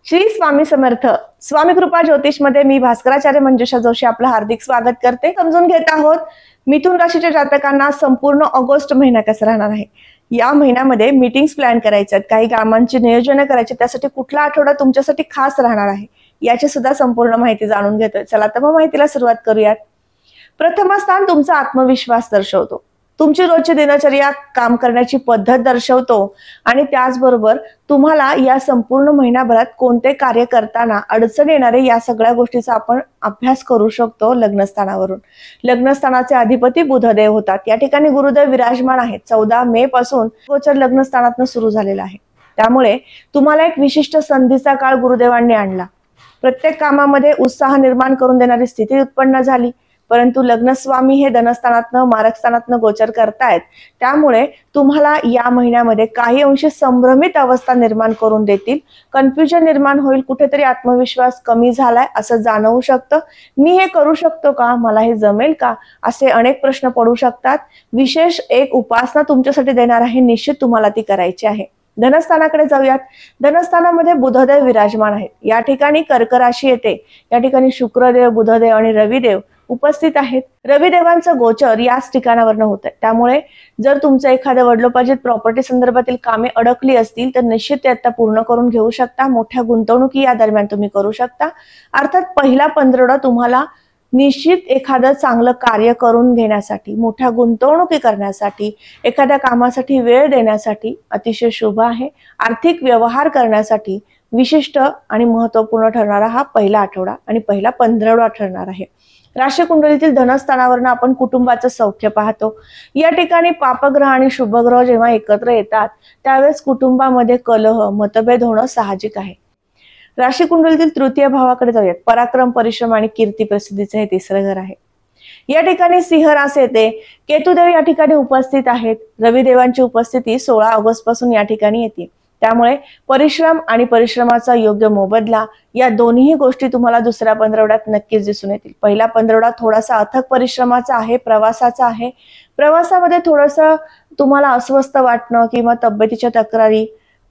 श्री स्वामी समर्थ. स्वामी कृपा ज्योतिष मध्ये मी भास्कराचार्य मंजुषा जोशी आपलं हार्दिक स्वागत करते. समजून घेत आहोत मिथुन राशीच्या जातकांना संपूर्ण ऑगस्ट महिना कसा राहणार आहे. या महिन्यामध्ये मीटिंग्स प्लॅन करायच्यात, काही कामांची नियोजन करायची, त्यासाठी कुठला आठवडा तुमच्यासाठी खास राहणार आहे याची सुद्धा संपूर्ण माहिती जाणून घेतोय. चला तर मग माहितीला सुरुवात करूयात. प्रथम स्थान तुमचा आत्मविश्वास दर्शवतो, तुमची रोजची दिनचर्या, काम करण्याची पद्धत दर्शवतो आणि त्याचबरोबर तुम्हाला या संपूर्ण महिन्याभरात कोणते कार्य करताना अडचण येणारे या सगळ्या गोष्टीचा आपण अभ्यास करू शकतो. लग्नस्थानावरून लग्नस्थानाचे अधिपती बुधदेव होतात. या ठिकाणी गुरुदेव विराजमान आहेत. 14 मे पासून गोचर लग्नस्थानातून सुरू झालेला आहे. त्यामुळे तुम्हाला एक विशिष्ट संधीचा काळ गुरुदेवांनी आणला. प्रत्येक कामामध्ये उत्साह निर्माण करून देणारी स्थिती उत्पन्न झाली. परंतु लग्नस्वामी हे धनस्थानातनं मारकस्थानातनं गोचर करतायत, त्यामुळे तुम्हाला या महिन्यामध्ये काही अंशी संभ्रमित अवस्था निर्माण करून देतील. कन्फ्युजन निर्माण होईल, कुठेतरी आत्मविश्वास कमी झालाय असं जाणवू शकतं. मी हे करू शकतो का, मला हे जमेल का, असे अनेक प्रश्न पडू शकतात. विशेष एक उपासना तुमच्यासाठी देणार आहे, निश्चित तुम्हाला ती करायची आहे. धनस्थानाकडे जाऊयात. धनस्थानामध्ये बुधदेव विराजमान आहेत. या ठिकाणी कर्क राशी येते. या ठिकाणी शुक्रदेव, बुधदेव आणि रविदेव उपस्थित आहेत. रविदेवांचं गोचर याच ठिकाणावरनं होत आहे. त्यामुळे जर तुमचं एखाद्या वडिलोपार्जित प्रॉपर्टी संदर्भातील कामे अडकली असतील तर निश्चित ते आता पूर्ण करून घेऊ शकता. मोठ्या गुंतवणुकी या दरम्यान तुम्ही करू शकता. अर्थात पहिला पंधरवडा तुम्हाला निश्चित एखादं चांगलं कार्य करून घेण्यासाठी, मोठ्या गुंतवणुकी करण्यासाठी, एखाद्या कामासाठी वेळ देण्यासाठी अतिशय शुभ आहे. आर्थिक व्यवहार करण्यासाठी विशिष्ट आणि महत्त्वपूर्ण ठरणारा हा पहिला आठवडा आणि पहिला पंधरवडा ठरणार आहे. राशी कुंडलीतील धनस्थानावरून आपण कुटुंबाचं सौख्य पाहतो. या ठिकाणी पापग्रह आणि शुभग्रह जेव्हा एकत्र येतात त्यावेळेस कुटुंबामध्ये कलह, मतभेद होणं साहजिक आहे. राशी कुंडलीतील तृतीय भावाकडे जाऊयात. पराक्रम, परिश्रम आणि कीर्ती प्रसिद्धीचे हे तिसरं घर आहे. या ठिकाणी सिंह रास येते. केतुदेव या ठिकाणी उपस्थित आहेत. रविदेवांची उपस्थिती 16 ऑगस्ट पासून या ठिकाणी येते. त्यामुळे परिश्रम आणि परिश्रमाचा योग्य मोबदला या दोन्ही गोष्टी तुम्हाला दुसऱ्या पंधरवड्यात नक्कीच दिसून येतील. पहिला पंधरवडा थोडासा अथक परिश्रमाचा आहे, प्रवासाचा आहे. प्रवासामध्ये थोडंसं तुम्हाला अस्वस्थ वाटणं किंवा तब्येतीच्या तक्रारी,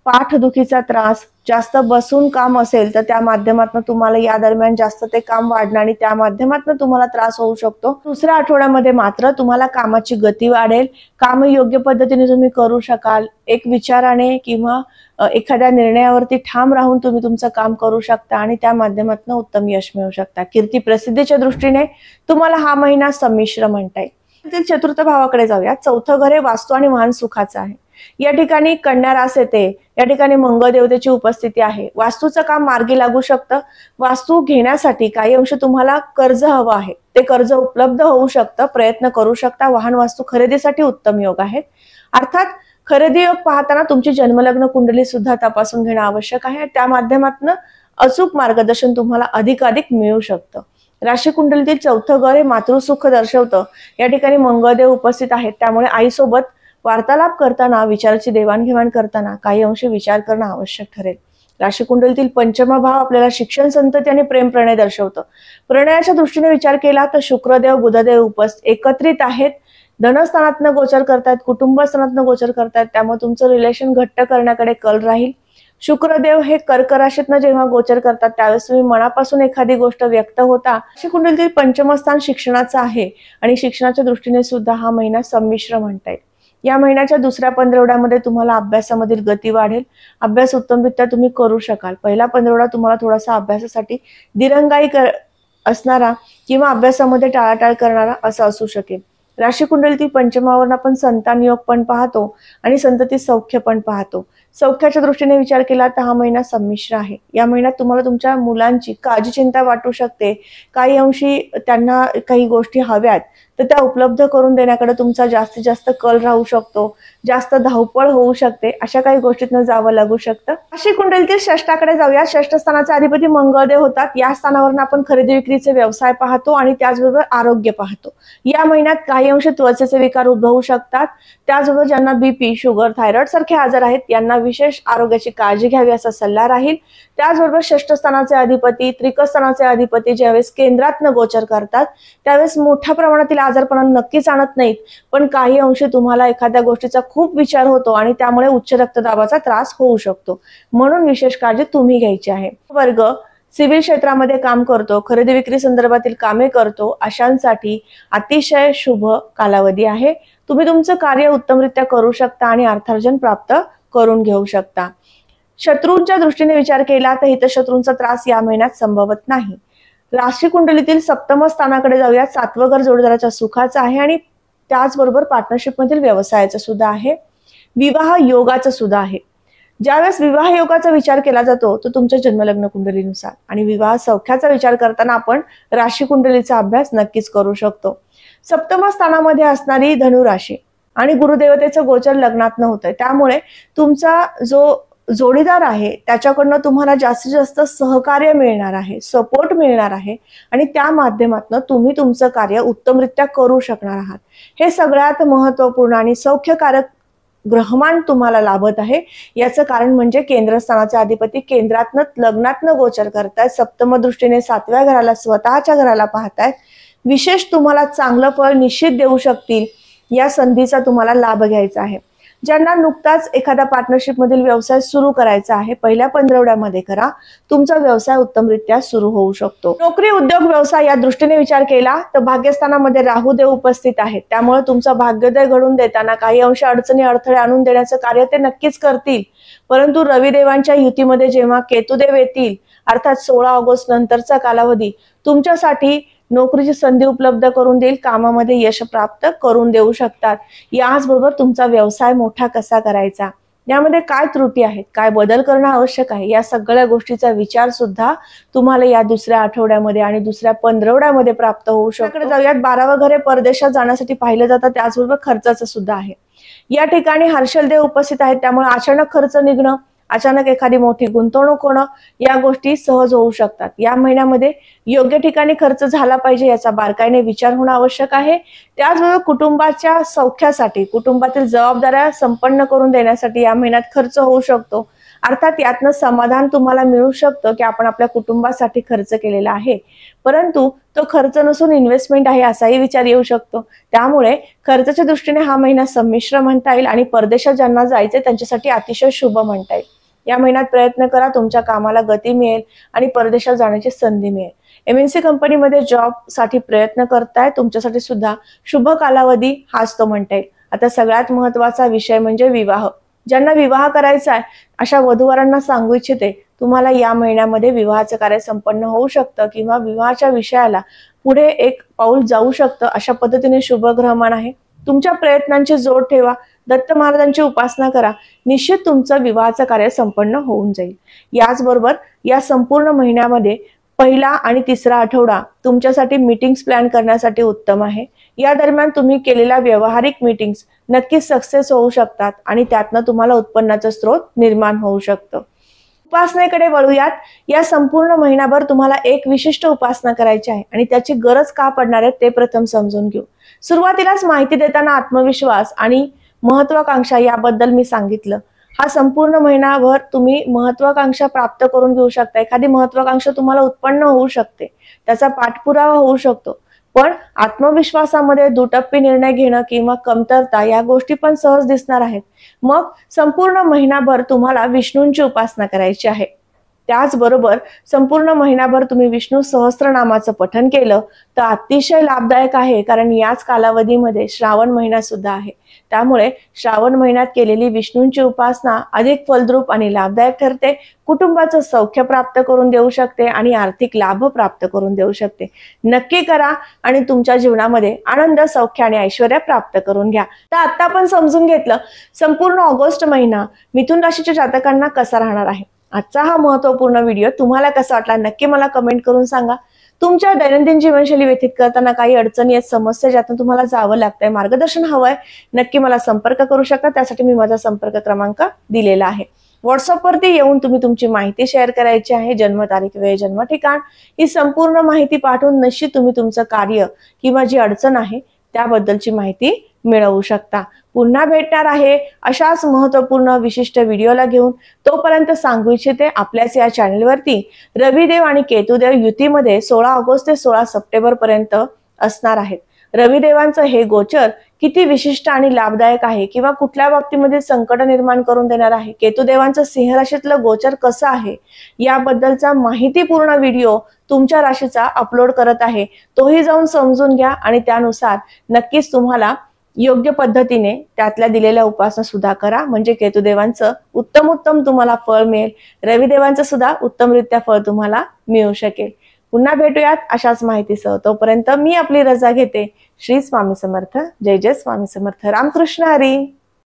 पाठदुखीचा त्रास, जास्त बसून काम असेल तर त्या माध्यमातून तुम्हाला या दरम्यान जास्त ते काम वाढणं आणि त्या माध्यमातून तुम्हाला त्रास होऊ शकतो. दुसऱ्या आठवड्यामध्ये मात्र तुम्हाला कामाची गती वाढेल, काम योग्य पद्धतीने तुम्ही करू शकाल. एक विचाराने किंवा एखाद्या निर्णयावरती ठाम राहून तुम्ही तुमचं काम करू शकता आणि त्या माध्यमातून उत्तम यश मिळवू शकता. कीर्ती प्रसिद्धीच्या दृष्टीने तुम्हाला हा महिना संमिश्र म्हणता येईल. चतुर्थ भावाकडे जाऊया. चौथं घर हे वास्तू आणि वाहन सुखाचं आहे. या ठिकाणी कन्या रास येते. या ठिकाणी मंगळ देवतेची उपस्थिती आहे. वास्तूचं काम मार्गी लागू शकतं. वास्तू घेण्यासाठी काही अंश तुम्हाला कर्ज हवं आहे, ते कर्ज उपलब्ध होऊ शकतं. प्रयत्न करू शकता. वाहन वास्तू खरेदीसाठी उत्तम योग आहेत. अर्थात खरेदी योग पाहताना तुमची जन्मलग्न कुंडली सुद्धा तपासून घेणं आवश्यक आहे. त्या माध्यमातून अचूक मार्गदर्शन तुम्हाला अधिकाधिक मिळू शकतं. राशी कुंडलीतील चौथं घर हे मातृसुख दर्शवतं. या ठिकाणी मंगळदेव उपस्थित आहेत. त्यामुळे आईसोबत वार्तालाप करताना, विचाराची देवाणघेवाण करताना काही अंश विचार करणं आवश्यक ठरेल. राशी कुंडलीतील पंचम भाव आपल्याला शिक्षण, संतती आणि प्रेम प्रणय दर्शवतं. प्रणयाच्या दृष्टीने विचार केला तर शुक्रदेव, बुधदेव एकत्रित आहेत. धनस्थानातनं गोचर करतात, कुटुंबस्थानातनं गोचर करतात. त्यामुळे तुमचं रिलेशन घट्ट करण्याकडे कल राहील. शुक्रदेव हे कर्क राशीतनं जेव्हा गोचर करतात त्यावेळेस तुम्ही मनापासून एखादी गोष्ट व्यक्त होता. राशी कुंडलीतील पंचम स्थान शिक्षणाचं आहे आणि शिक्षणाच्या दृष्टीने सुद्धा हा महिना संमिश्र म्हणता येईल. या महिन्याच्या दुसऱ्या पंधरवड्यामध्ये तुम्हाला अभ्यासामधील गती वाढेल. अभ्यास उत्तमरित्या तुम्ही करू शकाल. पहिला पंधरवडा तुम्हाला थोडासा अभ्यासासाठी दिरंगाई असणारा किंवा अभ्यासामध्ये टाळाटाळ करणारा असा असू शकेल. राशी कुंडलीतील पंचमावरून आपण संतान योग पण पाहतो आणि संतती सौख्य पण पाहतो. सौख्याच्या दृष्टीने विचार केला तर हा महिना संमिश्र आहे. या महिन्यात तुम्हाला तुमच्या मुलांची काळजी चिंता वाटू शकते. काही अंशी त्यांना काही गोष्टी हव्यात तर त्या उपलब्ध करून देण्याकडे तुमचा जास्तीत जास्त कल राहू शकतो. जास्त धावपळ होऊ शकते. अशा काही गोष्टीतनं जावं लागू शकतं. राशी कुंडलीतील षष्ठाकडे जाऊया. षष्ठ स्थानाचे अधिपती मंगळदेव होतात. या स्थानावरून आपण खरेदी विक्रीचे व्यवसाय पाहतो आणि त्याचबरोबर आरोग्य पाहतो. या महिन्यात काही अंश त्वचेचे विकार उद्भवू शकतात. त्याचबरोबर ज्यांना बीपी, शुगर, थायरॉइड सारखे आजार आहेत यांना विशेष आरोग्याची काळजी घ्यावी असा सल्ला राहील। त्याचबरोबर षष्ठ स्थानाचे अधिपती, त्रिक स्थानाचे अधिपती ज्यावेळेस केंद्रातनं गोचर करतात त्यावेळेस मोठ्या प्रमाणातील आजारपण नक्कीच आणत नाहीत, पण काही अंशी तुम्हाला एखाद्या गोष्टीचा खूप विचार होतो आणि त्यामुळे उच्च रक्तदाबाचा त्रास होऊ शकतो, म्हणून विशेष काळजी तुम्ही घ्यायची आहे। वर्ग सिव्हिल क्षेत्रामध्ये काम करतो, खरेदी विक्री संदर्भातील कामे करतो अशांसाठी अतिशय शुभ कालावधी आहे। तुम्ही तुमचं कार्य उत्तमरित्या करू शकता आणि अर्थार्जन प्राप्त करून घेऊ शकता। शत्रूंच्या दृष्टीने विचार केला तर हितशत्रूंचा त्रास या महिन्यात संभवत नाही। राशी कुंडलीतील सप्तम स्थानाकडे जाऊयात। सातवं घर जोडीदाराच्या सुखाचं आहे आणि त्याचबरोबर पार्टनरशिप मधील व्यवसायाचं सुद्धा आहे, विवाह योगाचं सुद्धा आहे। ज्यावेळेस विवाह योगाचा विचार केला जातो तो तुमच्या जन्मलग्न कुंडलीनुसार, आणि विवाह सौख्याचा विचार करताना आपण राशी कुंडलीचा अभ्यास नक्कीच करू शकतो। सप्तम स्थानामध्ये असणारी धनु राशी आणि गुरुदेवतेचं गोचर लग्नात होतंय, त्यामुळे तुमचा जो जोडीदार आहे त्याच्याकडनं तुम्हाला जास्तीत जास्त सहकार्य मिळणार आहे, सपोर्ट मिळणार आहे आणि त्या माध्यमातून तुम्ही तुमचं कार्य उत्तमरित्या करू शकणार आहात। हे सगळ्यात महत्त्वपूर्ण आणि सौख्यकारक ग्रहमान तुम्हाला लाभत आहे। याचं कारण म्हणजे केंद्रस्थानाचे अधिपती केंद्रातनं लग्नातनं गोचर करतायत, सप्तम दृष्टीने सातव्या घराला स्वतःच्या घराला पाहतायत। विशेष तुम्हाला चांगलं फळ निश्चित देऊ शकतील, या संधीचा तुम्हाला लाभ घ्यायचा आहे। ज्यांना नुकताच एखादा पार्टनरशिप मधील व्यवसाय सुरू करायचा आहे, पहिल्या पंधरवड्यामध्ये करा, तुमचा व्यवसाय उत्तमरित्या सुरू होऊ शकतो। नोकरी, उद्योग, व्यवसाय या दृष्टीने विचार केला तर भाग्यस्थानामध्ये राहुदेव उपस्थित आहेत, त्यामुळे तुमचा भाग्योदय घडून देताना काही अंश अडचणी अडथळे आणून देण्याचं कार्य ते नक्कीच करतील, परंतु रविदेवांच्या युतीमध्ये जेव्हा केतुदेव येतील अर्थात 16 ऑगस्ट नंतरचा कालावधी तुमच्यासाठी नोकरीची संधी उपलब्ध करून देईल, कामामध्ये यश प्राप्त करून देऊ शकतात। याचबरोबर तुमचा व्यवसाय मोठा कसा करायचा, यामध्ये काय त्रुटी आहेत, काय बदल करणं आवश्यक आहे, या सगळ्या गोष्टीचा विचार सुद्धा तुम्हाला या दुसऱ्या आठवड्यामध्ये आणि दुसऱ्या पंधरवड्यामध्ये प्राप्त होऊ शकतो। जाऊयात 12वं घर हे परदेशात जाण्यासाठी पाहिलं जातं, त्याचबरोबर खर्चाचं सुद्धा आहे। या ठिकाणी हर्षलदेव उपस्थित आहेत, त्यामुळे अचानक खर्च निघणं, अचानक एखादी मोठी गुंतवणूक होणं या गोष्टी सहज होऊ शकतात। या महिन्यामध्ये योग्य ठिकाणी खर्च झाला पाहिजे याचा बारकाईने विचार होणं आवश्यक आहे। त्याचबरोबर कुटुंबाच्या सौख्यासाठी, कुटुंबातील जबाबदाऱ्या संपन्न करून देण्यासाठी या महिन्यात खर्च होऊ शकतो, अर्थात यातनं समाधान तुम्हाला मिळू शकतं की आपण आपल्या कुटुंबासाठी खर्च केलेला आहे, परंतु तो खर्च नसून इन्व्हेस्टमेंट आहे असाही विचार येऊ शकतो। त्यामुळे खर्चाच्या दृष्टीने हा महिना संमिश्र म्हणता येईल आणि परदेशात ज्यांना जायचे त्यांच्यासाठी अतिशय शुभ म्हणता येईल। या महिन्यात प्रयत्न करा, तुमच्या कामाला गती मिळेल आणि परदेशात जाण्याची संधी मिळेल। MNC कंपनीमध्ये जॉब साठी प्रयत्न करताय, तुमच्यासाठी सुद्धा शुभ कालावधी हाच तो म्हणता येईल। आता सगळ्यात महत्त्वाचा विषय म्हणजे विवाह। ज्यांना विवाह करायचा आहे अशा वधूवरांना सांगू इच्छिते, तुम्हाला या महिन्यामध्ये विवाहाचं कार्य संपन्न होऊ शकतं किंवा विवाहाच्या विषयाला पुढे एक पाऊल जाऊ शकतं, अशा पद्धतीने शुभ ग्रहमान आहे। तुमच्या प्रयत्नांची जोड ठेवा, दत्त महाराजांची उपासना करा, निश्चित तुमचं विवाहाचं कार्य संपन्न होऊन जाईल। याचबरोबर या संपूर्ण महिन्यामध्ये पहिला आणि तिसरा आठवडा तुमच्यासाठी मीटिंग्स प्लॅन करण्यासाठी उत्तम आहे। या दरम्यान तुम्ही केलेल्या व्यावहारिक मीटिंग्स नक्कीच सक्सेस होऊ शकतात आणि त्यातनं तुम्हाला उत्पन्नाचा स्रोत निर्माण होऊ शकतं। उपासनेकडे वळूयात। या संपूर्ण महिनाभर तुम्हाला एक विशिष्ट उपासना करायची आहे आणि त्याची गरज का पडणार आहे ते प्रथम समजून घेऊ। सुरुवातीलाच माहिती देताना आत्मविश्वास आणि महत्वाकांक्षा याबद्दल मी सांगितलं। हा संपूर्ण महिनाभर तुम्ही महत्वाकांक्षा प्राप्त करून घेऊ शकता, एखादी महत्वाकांक्षा तुम्हाला उत्पन्न होऊ शकते, त्याचा पाठपुरावा होऊ शकतो, पण आत्मविश्वासामध्ये दुटप्पी निर्णय घेणं किंवा कमतरता या गोष्टी पण सहज दिसणार आहेत। मग संपूर्ण महिनाभर तुम्हाला विष्णूंची उपासना करायची आहे। त्याचबरोबर संपूर्ण महिनाभर तुम्ही विष्णू सहस्त्रनामाचं पठण केलं तर अतिशय लाभदायक आहे, कारण याच कालावधीमध्ये श्रावण महिना सुद्धा आहे। त्यामुळे श्रावण महिन्यात केलेली विष्णूंची उपासना अधिक फलद्रूप आणि लाभदायक ठरते, कुटुंबाचं सौख्य प्राप्त करून देऊ शकते आणि आर्थिक लाभ प्राप्त करून देऊ शकते। नक्की करा आणि तुमच्या जीवनामध्ये आनंद, सौख्य आणि ऐश्वर्य प्राप्त करून घ्या। तर आता आपण समजून घेतलं संपूर्ण ऑगस्ट महिना मिथुन राशीच्या जातकांना कसा राहणार आहे। आजचा हा महत्त्वपूर्ण व्हिडिओ तुम्हाला कसा वाटला नक्की मला कमेंट करून सांगा। तुमच्या दैनंदिन जीवनशैली व्यतीत करताना काही अडचणी आहेत, समस्या ज्यातून तुम्हाला जावं लागतंय, मार्गदर्शन हवंय, नक्की मला संपर्क करू शकता। त्यासाठी मी माझा संपर्क क्रमांक दिलेला आहे। व्हॉट्सअपवरती येऊन तुम्ही तुमची माहिती शेअर करायची आहे, जन्मतारीख, वेळ, जन्म ठिकाण ही संपूर्ण माहिती पाठवून निश्चित तुम्ही तुमचं कार्य किंवा जी अडचण आहे त्याबद्दलची माहिती मिळवू शकता। पुन्हा भेटणार आहे अशाच महत्त्वपूर्ण विशिष्ट व्हिडिओला घेऊन। तोपर्यंत सांगू इच्छिते आपल्याच या चॅनलवरती रविदेव आणि केतुदेव युतीमध्ये 16 ऑगस्ट ते 16 सप्टेंबर पर्यंत असणार आहेत। रविदेवांचं हे गोचर किती विशिष्ट आणि लाभदायक आहे किंवा कुठल्या बाबतीमध्ये संकट निर्माण करून देणार आहे, केतुदेवांचं सिंह राशीतलं गोचर कसं आहे याबद्दलचा माहितीपूर्ण व्हिडिओ तुमच्या राशीचा अपलोड करत आहे। तोही जाऊन समजून घ्या आणि त्यानुसार नक्कीच तुम्हाला योग्य पद्धतीने त्यातल्या दिलेल्या उपासना सुद्धा करा, म्हणजे केतुदेवांचं उत्तम तुम्हाला फळ मिळेल, रविदेवांचं सुद्धा उत्तमरित्या फळ तुम्हाला मिळू शकेल। पुन्हा भेटूयात अशाच माहितीसह। तोपर्यंत मी आपली रजा घेते। श्री स्वामी समर्थ। जय जय स्वामी समर्थ। रामकृष्ण हरी।